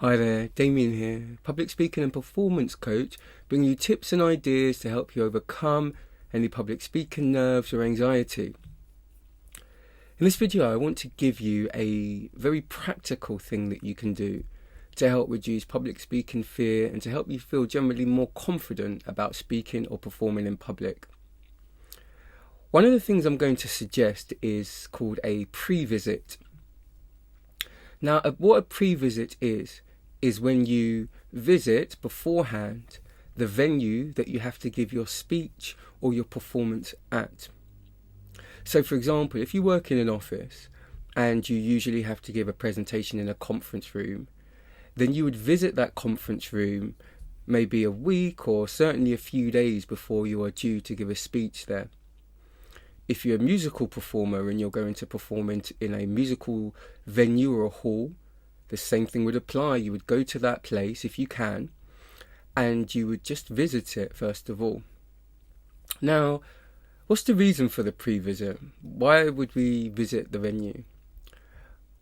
Hi there, Damien here, public speaking and performance coach, bringing you tips and ideas to help you overcome any public speaking nerves or anxiety. In this video, I want to give you a very practical thing that you can do to help reduce public speaking fear and to help you feel generally more confident about speaking or performing in public. One of the things I'm going to suggest is called a pre-visit. Now, what a pre-visit is when you visit beforehand the venue that you have to give your speech or your performance at. So, for example, if you work in an office and you usually have to give a presentation in a conference room, then you would visit that conference room maybe a week or certainly a few days before you are due to give a speech there. If you're a musical performer and you're going to perform in a musical venue or a hall, the same thing would apply. You would go to that place if you can, and you would just visit it first of all. Now, what's the reason for the pre-visit? Why would we visit the venue?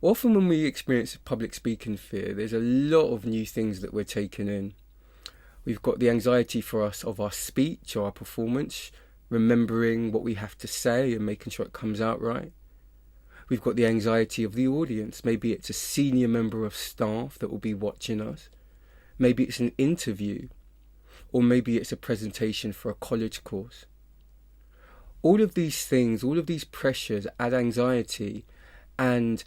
Often when we experience public speaking fear, there's a lot of new things that we're taking in. We've got the anxiety for us of our speech or our performance, remembering what we have to say and making sure it comes out right. We've got the anxiety of the audience. Maybe it's a senior member of staff that will be watching us. Maybe it's an interview. Or maybe it's a presentation for a college course. All of these things, all of these pressures add anxiety, and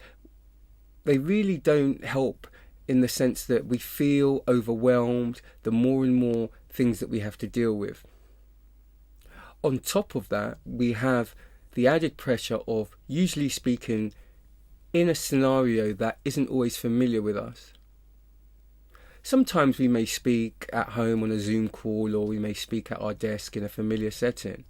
they really don't help in the sense that we feel overwhelmed the more and more things that we have to deal with. On top of that, we have the added pressure of usually speaking in a scenario that isn't always familiar with us. Sometimes we may speak at home on a Zoom call, or we may speak at our desk in a familiar setting.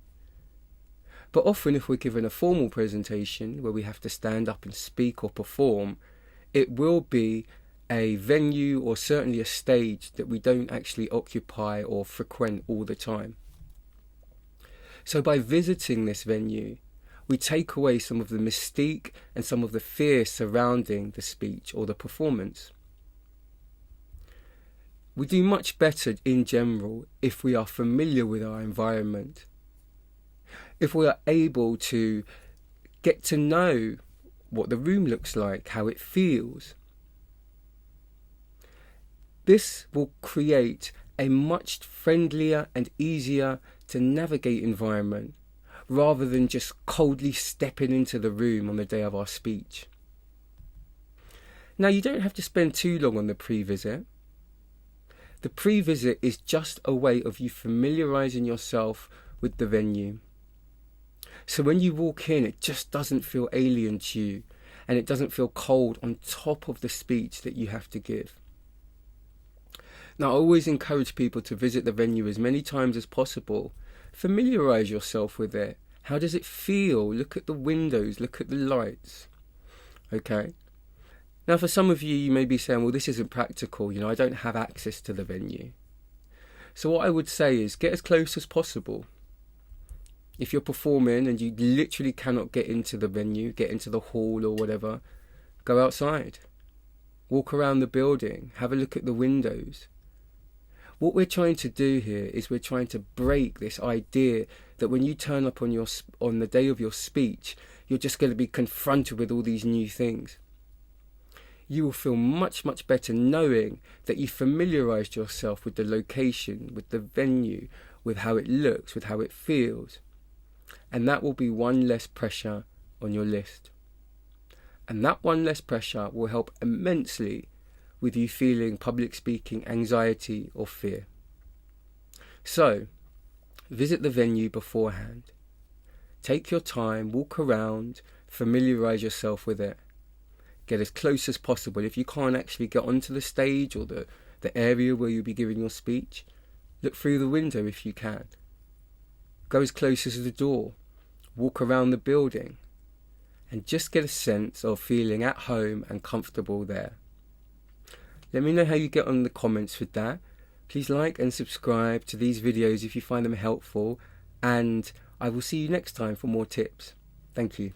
But often if we're given a formal presentation where we have to stand up and speak or perform, it will be a venue or certainly a stage that we don't actually occupy or frequent all the time. So by visiting this venue, we take away some of the mystique and some of the fear surrounding the speech or the performance. We do much better in general if we are familiar with our environment. If we are able to get to know what the room looks like, how it feels. This will create a much friendlier and easier to navigate environment, rather than just coldly stepping into the room on the day of our speech. Now, you don't have to spend too long on the pre-visit. The pre-visit is just a way of you familiarising yourself with the venue. So when you walk in, it just doesn't feel alien to you, and it doesn't feel cold on top of the speech that you have to give. Now, I always encourage people to visit the venue as many times as possible. Familiarise yourself with it. How does it feel? Look at the windows, look at the lights. Okay? Now, for some of you, you may be saying, well, this isn't practical. I don't have access to the venue. So what I would say is get as close as possible. If you're performing and you literally cannot get into the venue, get into the hall or whatever, go outside. Walk around the building. Have a look at the windows. What we're trying to do here is we're trying to break this idea that when you turn up on the day of your speech, you're just going to be confronted with all these new things. You will feel much, much better knowing that you familiarised yourself with the location, with the venue, with how it looks, with how it feels. And that will be one less pressure on your list. And that one less pressure will help immensely with you feeling public speaking anxiety or fear. So, visit the venue beforehand. Take your time, walk around, familiarise yourself with it. Get as close as possible. If you can't actually get onto the stage or the area where you'll be giving your speech, look through the window if you can. Go as close as the door. Walk around the building. And just get a sense of feeling at home and comfortable there. Let me know how you get on in the comments with that. Please like and subscribe to these videos if you find them helpful, and I will see you next time for more tips. Thank you.